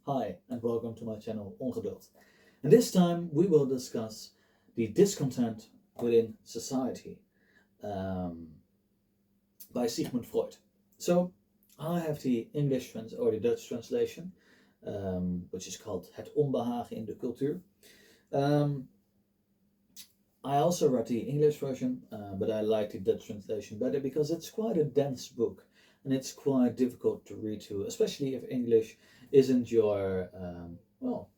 Hi and welcome to my channel Ongeduld. And this time we will discuss the discontent within society um, by Sigmund Freud. So I have the English or the Dutch translation, which is called Het onbehagen in de cultuur. I also read the English version, but I like the Dutch translation better because it's quite a dense book and it's quite difficult to read too, especially if English isn't your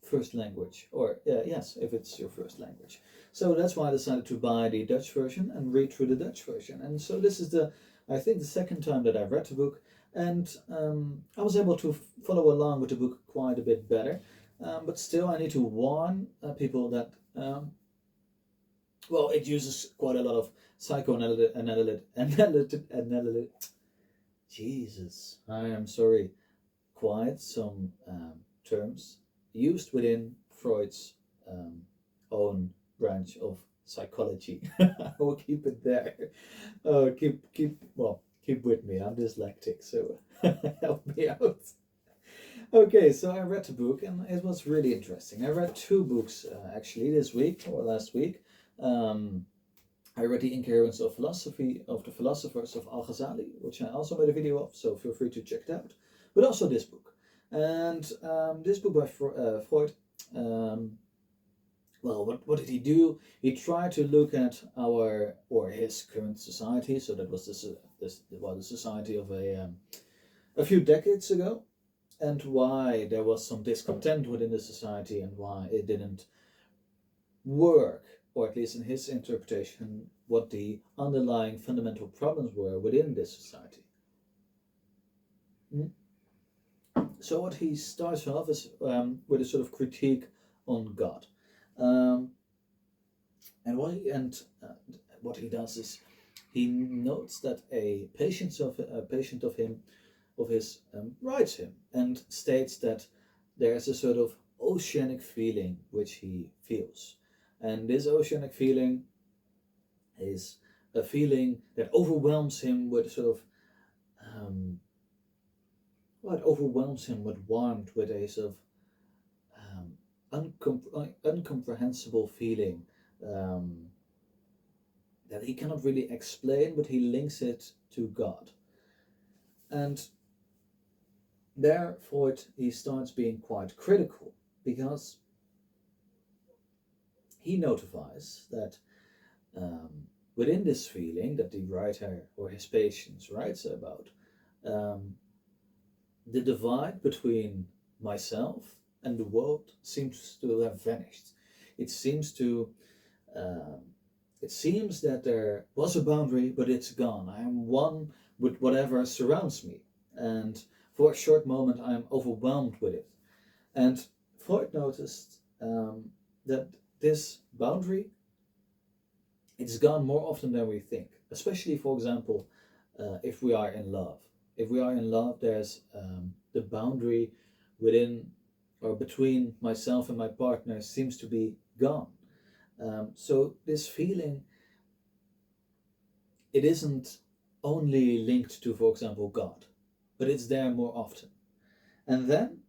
first language, or yes, if it's your first language. So that's why I decided to buy the Dutch version and read through the Dutch version. And so this is I think the second time that I've read the book, and I was able to follow along with the book quite a bit better. But still, I need to warn people that. Well, it uses quite a lot of Jesus, I am sorry. Quite some terms used within Freud's own branch of psychology. I will keep it there. Keep with me. I'm dyslexic, so help me out. Okay, so I read the book and it was really interesting. I read two books actually this week or last week. Um, I read The Incoherence of Philosophy of the Philosophers of Al-Ghazali, which I also made a video of, so feel free to check it out. But also this book. And this book by Freud, what did he do? He tried to look at his current society. So that was the society of a few decades ago, and why there was some discontent within the society and why it didn't work, or at least in his interpretation, what the underlying fundamental problems were within this society. So what he starts off is with a sort of critique on God, and what he does is he notes that a patient of his writes him and states that there's a sort of oceanic feeling which he feels. And this oceanic feeling is a feeling that overwhelms him with it overwhelms him with warmth, with a sort of incomprehensible feeling that he cannot really explain, but he links it to God. And therefore, he starts being quite critical because he notifies that within this feeling that the writer or his patients writes about, the divide between myself and the world seems to have vanished. It seems that there was a boundary, but it's gone. I am one with whatever surrounds me, and for a short moment I am overwhelmed with it. And Freud noticed that this boundary, it's gone more often than we think, especially, for example, if we are in love. If we are in love, there's the boundary within or between myself and my partner seems to be gone. So this feeling, it isn't only linked to, for example, God, but it's there more often. And then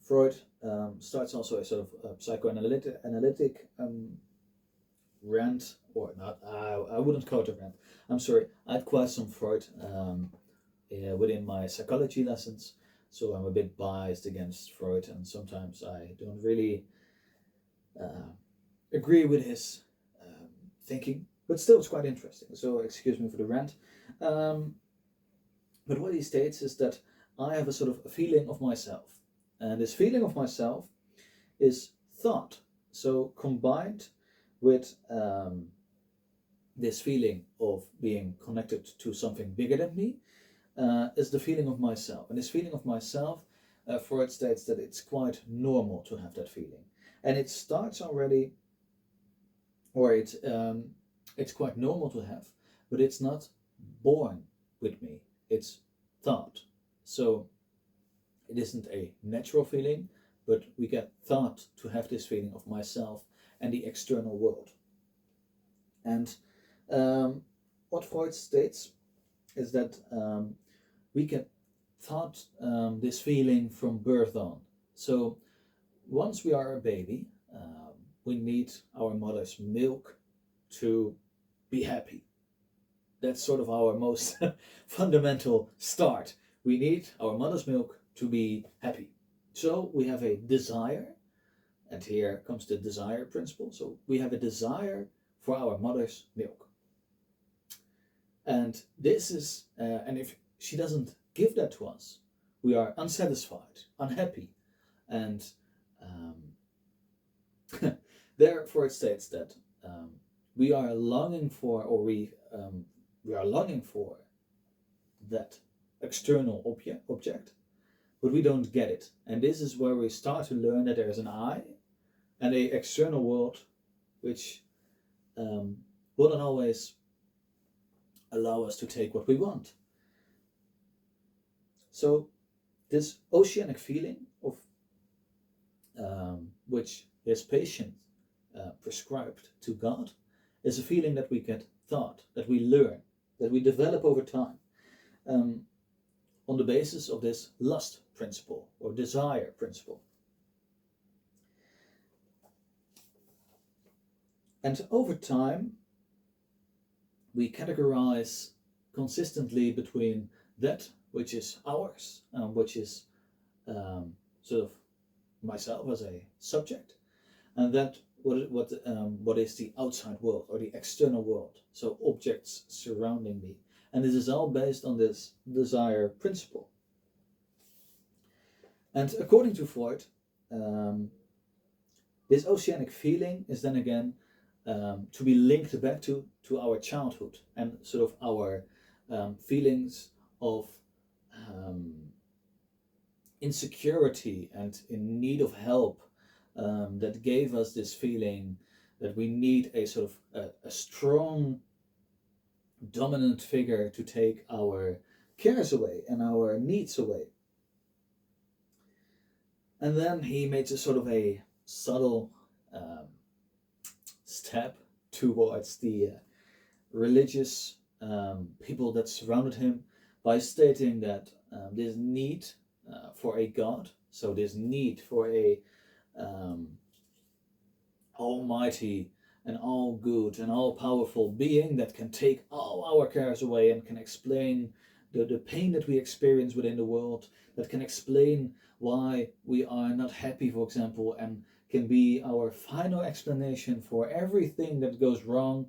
Freud starts also a sort of psychoanalytic rant, or not. I wouldn't call it a rant. I'm sorry. I had quite some Freud within my psychology lessons, so I'm a bit biased against Freud, and sometimes I don't really agree with his thinking. But still, it's quite interesting. So excuse me for the rant. But what he states is that I have a sort of a feeling of myself. And this feeling of myself is thought. So combined with this feeling of being connected to something bigger than me is the feeling of myself. And this feeling of myself, Freud states that it's quite normal to have that feeling. And it starts already, or it's quite normal to have, but it's not born with me. It's thought. So it isn't a natural feeling, but we get thought to have this feeling of myself and the external world. And what Freud states is that we get thought this feeling from birth on. So once we are a baby, we need our mother's milk to be happy. That's sort of our most fundamental start. We need our mother's milk to be happy. So we have a desire, and here comes the desire principle. So we have a desire for our mother's milk. And this is, and if she doesn't give that to us, we are unsatisfied, unhappy, and therefore it states that we are longing for, or we are longing for that external object, but we don't get it. And this is where we start to learn that there is an I and a external world, which will not always allow us to take what we want. So this oceanic feeling of which his patient prescribed to God is a feeling that we get taught, that we learn, that we develop over time on the basis of this lust principle or desire principle. And over time, we categorize consistently between that which is ours, which is sort of myself as a subject, and that what is the outside world or the external world, so objects surrounding me. And this is all based on this desire principle. And according to Freud, this oceanic feeling is then again to be linked back to our childhood and sort of our feelings of insecurity and in need of help, that gave us this feeling that we need a sort of a strong dominant figure to take our cares away and our needs away. And then he made a sort of a subtle step towards the religious people that surrounded him by stating that this need for a God, so this need for a almighty and all good and all powerful being that can take all our cares away and can explain the pain that we experience within the world, that can explain why we are not happy, for example, and can be our final explanation for everything that goes wrong,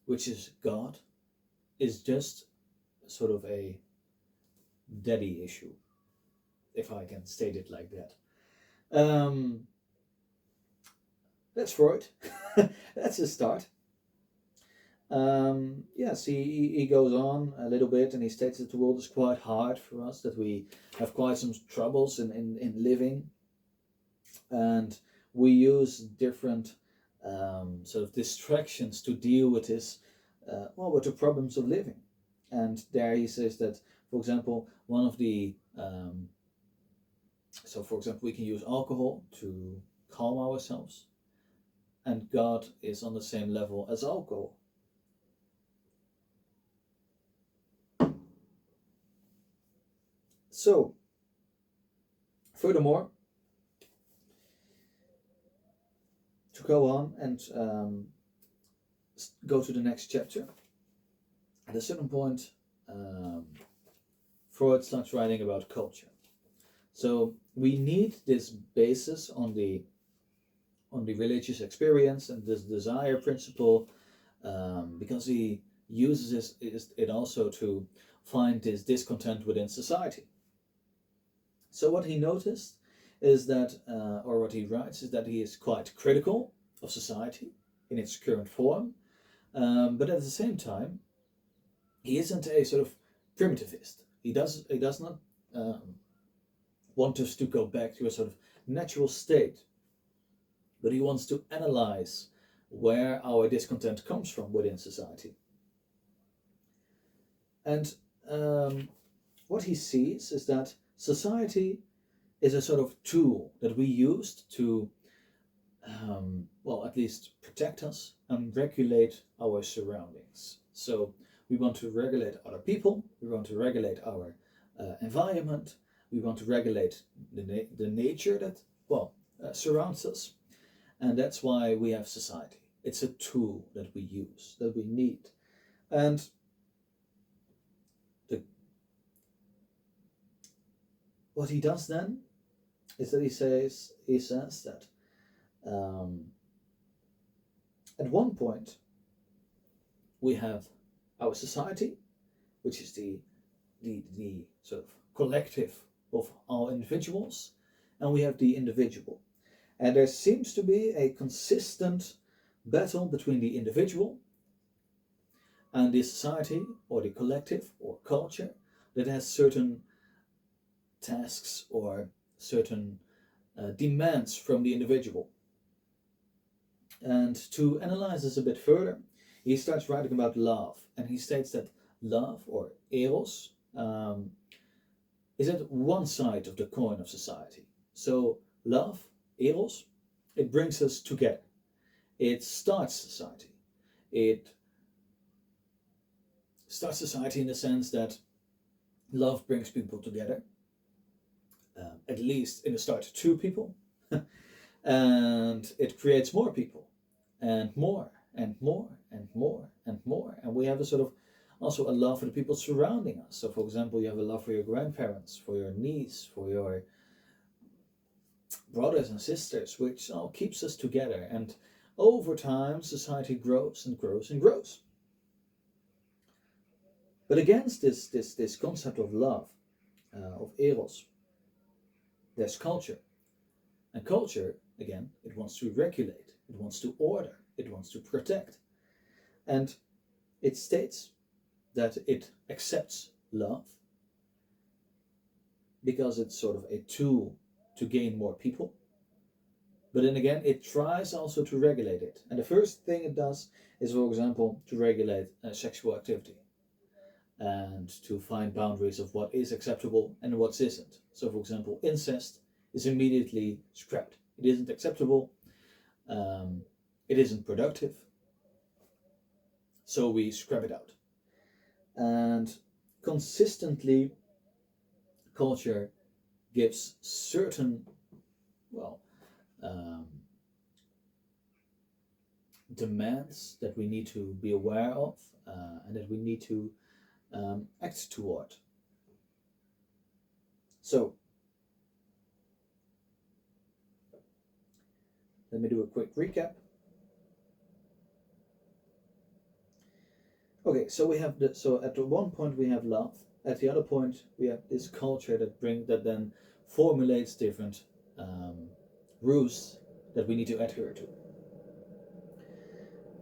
which is God, is just sort of a daddy issue, if I can state it like that. That's Freud. That's a start. Yes, he goes on a little bit and he states that the world is quite hard for us, that we have quite some troubles in living, and we use different sort of distractions to deal with this, with the problems of living. And there he says that, for example, one of the so for example, we can use alcohol to calm ourselves, and God is on the same level as alcohol. So, furthermore, to go on and go to the next chapter, at a certain point, Freud starts writing about culture. So we need this basis on the religious experience and this desire principle, because he uses it also to find this discontent within society. So what he noticed is that, or what he writes is that he is quite critical of society in its current form, but at the same time, he isn't a sort of primitivist. He does not want us to go back to a sort of natural state, but he wants to analyze where our discontent comes from within society. And what he sees is that society is a sort of tool that we used to, at least protect us and regulate our surroundings. So We want to regulate other people. We want to regulate our environment. We want to regulate the nature that, well, surrounds us. And that's why we have society. It's a tool that we use, that we need. And what he does then is that he says that at one point we have our society, which is the sort of collective of all individuals, and we have the individual. And there seems to be a consistent battle between the individual and the society or the collective or culture that has certain tasks or certain demands from the individual. And to analyze this a bit further, he starts writing about love, and he states that love, or eros, is at one side of the coin of society. So love, eros, it brings us together. It starts society. It starts society in the sense that love brings people together, at least in the start 2 people, and it creates more people, and more, and more, and more, and more. And we have a sort of also a love for the people surrounding us. So for example, you have a love for your grandparents, for your niece, for your brothers and sisters, which all keeps us together. And over time, society grows and grows and grows. But against this concept of love, of eros, there's culture. And culture, again, it wants to regulate, it wants to order, it wants to protect. And it states that it accepts love because it's sort of a tool to gain more people. But then again, it tries also to regulate it. And the first thing it does is, for example, to regulate sexual activity and to find boundaries of what is acceptable and what isn't. So, for example, incest is immediately scrapped. It isn't acceptable. It isn't productive. So we scrap it out. And consistently, culture gives certain, well, demands that we need to be aware of and that we need to act toward. So, let me do a quick recap. Okay, so we have so at the one point we have love. At the other point we have this culture that then formulates different rules that we need to adhere to.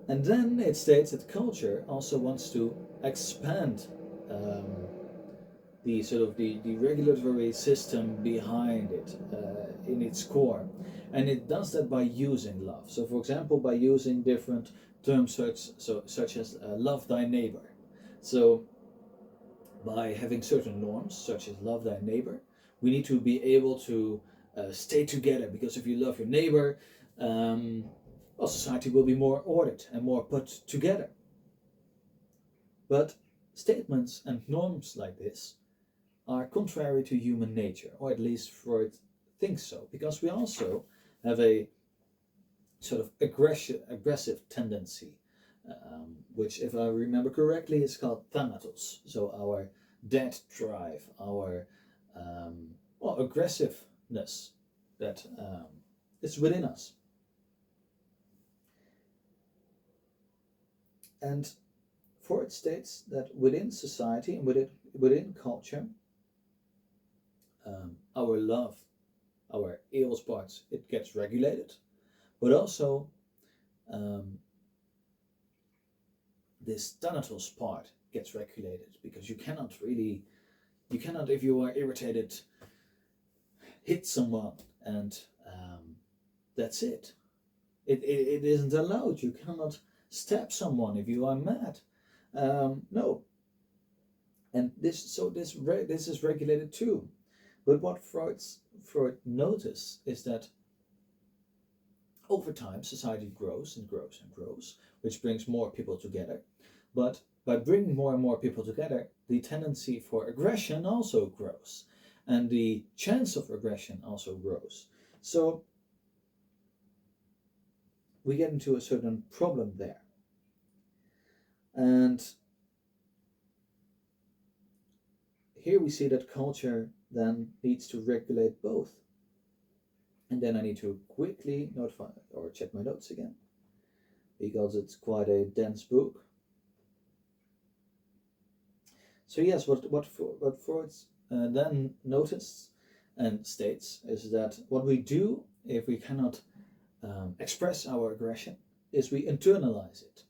And then it states that culture also wants to expand the sort of the regulatory system behind it in its core, and it does that by using love. So, for example, by using different terms such as love thy neighbor. So, by having certain norms such as love thy neighbor, we need to be able to stay together, because if you love your neighbor, well, society will be more ordered and more put together. But statements and norms like this are contrary to human nature, or at least Freud thinks so, because we also have a sort of aggressive tendency, which, if I remember correctly, is called thanatos. So our death drive, our well, aggressiveness that is within us. And Freud states that within society and within culture, our love, our eros parts, it gets regulated, but also this thanatos part gets regulated, because you cannot, if you are irritated, hit someone and that's it. It isn't allowed. You cannot stab someone if you are mad. No. And this is regulated too. But what Freud noticed is that over time society grows and grows and grows, which brings more people together. But by bringing more and more people together, the tendency for aggression also grows, and the chance of aggression also grows. So we get into a certain problem there. And here we see that culture then needs to regulate both. And then I need to quickly notify or check my notes again, because it's quite a dense book. So yes, what Freud then noticed and states is that what we do if we cannot express our aggression is we internalize it,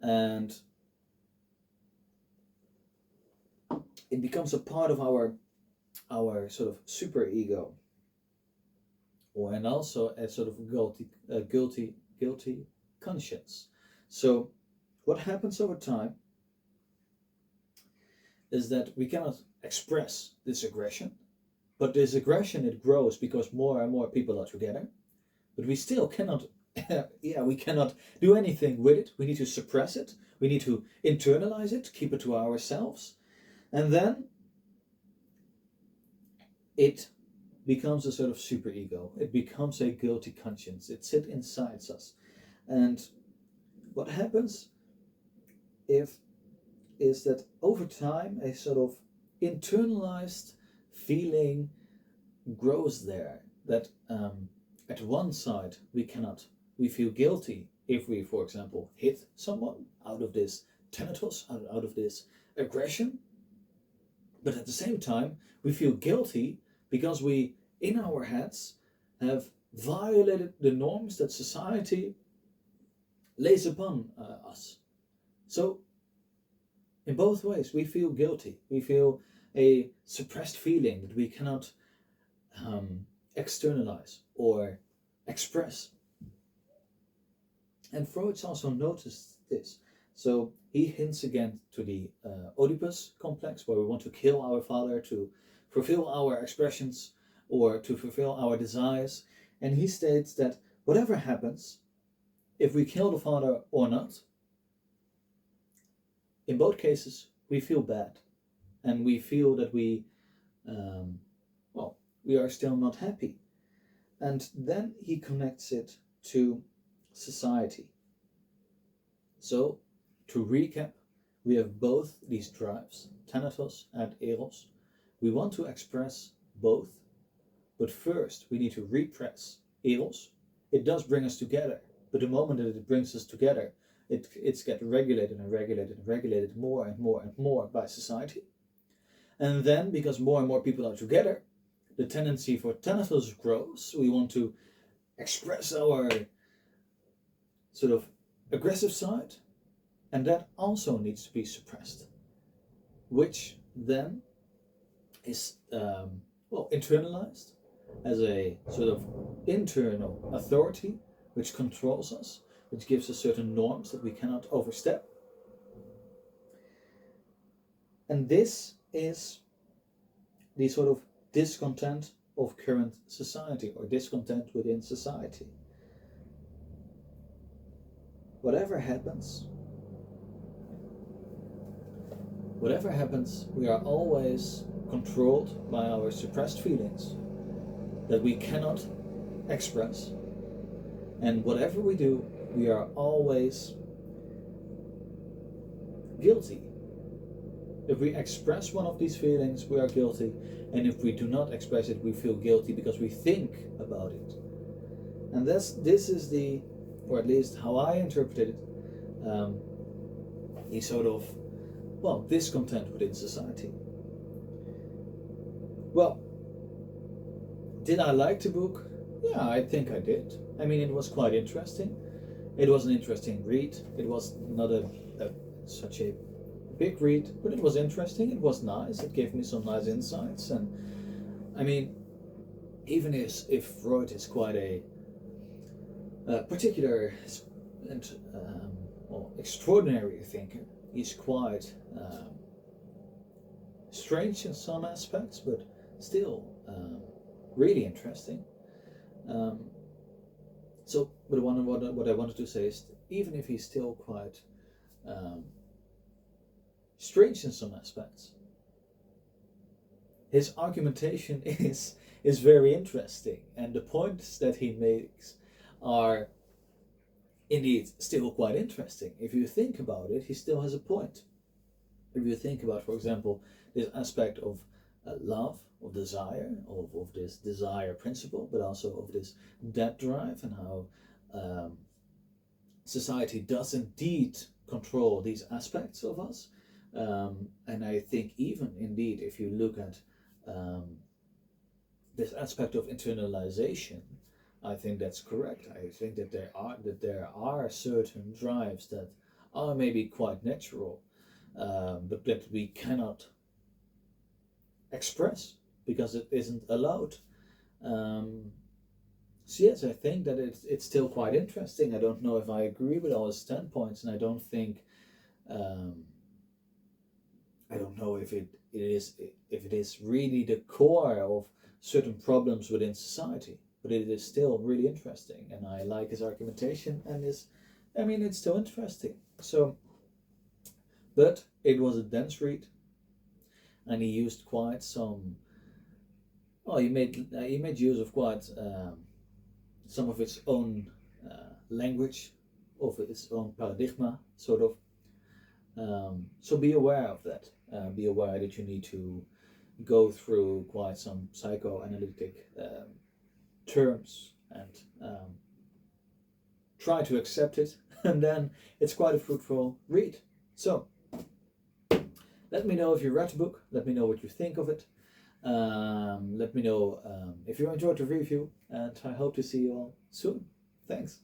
and it becomes a part of our sort of super ego, and also a sort of guilty conscience. So what happens over time is that we cannot express this aggression, but this aggression, it grows because more and more people are together, but we still cannot we cannot do anything with it. We need to suppress it, we need to internalize it, keep it to ourselves, and then it becomes a sort of superego. It becomes a guilty conscience. It sits inside us. And what happens is that over time a sort of internalized feeling grows there, that at one side we feel guilty if we, for example, hit someone out of this thanatos, out of this aggression. But at the same time, we feel guilty because we, in our heads, have violated the norms that society lays upon us. So, in both ways, we feel guilty. We feel a suppressed feeling that we cannot externalize or express. And Freud's also noticed this. So he hints again to the Oedipus complex, where we want to kill our father to fulfill our expressions or to fulfill our desires. And he states that whatever happens, if we kill the father or not, in both cases we feel bad, and we feel that we are still not happy. And then he connects it to society. So, to recap, we have both these drives, thanatos and eros. We want to express both, but first we need to repress eros. It does bring us together, but the moment that it brings us together, it's get regulated and regulated and regulated more and more and more by society. And then, because more and more people are together, the tendency for thanatos grows. We want to express our sort of aggressive side, and that also needs to be suppressed, which then is internalized as a sort of internal authority which controls us, which gives us certain norms that we cannot overstep. And this is the sort of discontent of current society, or discontent within society. Whatever happens, we are always controlled by our suppressed feelings that we cannot express. And whatever we do, we are always guilty. If we express one of these feelings, we are guilty. And if we do not express it, we feel guilty because we think about it. And this is the, or at least how I interpreted it, the sort of, discontent within society. Well, did I like the book? Yeah, I think I did. I mean, it was quite interesting. It was an interesting read. It was not such a big read, but it was interesting. It was nice. It gave me some nice insights. And I mean, even if Freud is quite a particular and extraordinary thinker, he's quite strange in some aspects, but still really interesting. But what I wanted to say is, even if he's still quite strange in some aspects. His argumentation is very interesting, and the points that he makes are indeed still quite interesting. If you think about it, he still has a point. If you think about, for example, this aspect of love, of desire, of this desire principle, but also of this debt drive, and how society does indeed control these aspects of us. And I think even indeed, if you look at this aspect of internalization, I think that's correct. I think that there are certain drives that are maybe quite natural, but that we cannot express because it isn't allowed. So yes, I think that it's still quite interesting. I don't know if I agree with all his standpoints, and I don't think I don't know if it is really the core of certain problems within society, but it is still really interesting, and I like his argumentation, and it's still interesting. So, but it was a dense read, and he used quite some. Well, he made use of quite some of its own language, of its own paradigma, sort of. So be aware of that. Be aware that you need to go through quite some psychoanalytic terms and try to accept it, and then it's quite a fruitful read. So let me know if you read the book. Let me know what you think of it. Let me know if you enjoyed the review, and I hope to see you all soon. Thanks.